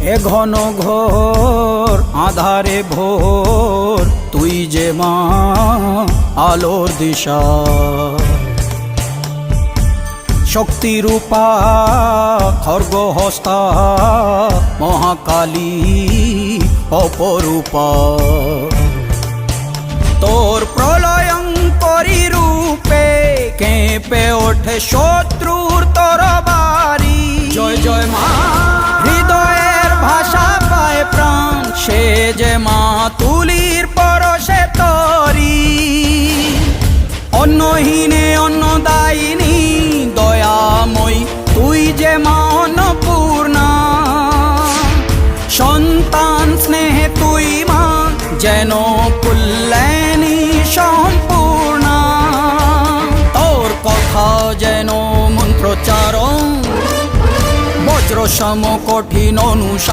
এ ঘন ঘোর আধারে ভোর তুই যে মা আলোর দিশা শক্তিরূপা খর্গহস্তা মহাকালী অপরূপা তোর প্রলয়ঙ্করী রূপে কেঁপে ওঠে শত্রুর তরবারি জয় জয় মা হৃদয়ের ভাষা পায় প্রাণ সে যে মা তুলির পরশে তরি অন্নহীনে অন্নদায়িনী দয়াময়ী তুই যে মা অন্নপূর্ণা সন্তান স্নেহে তুই মা যেন কল্যাণী সম্পূর্ণা তোর কথা যেন মন্ত্রোচ্চারণ বজ্র সম কঠিন অনুশাসন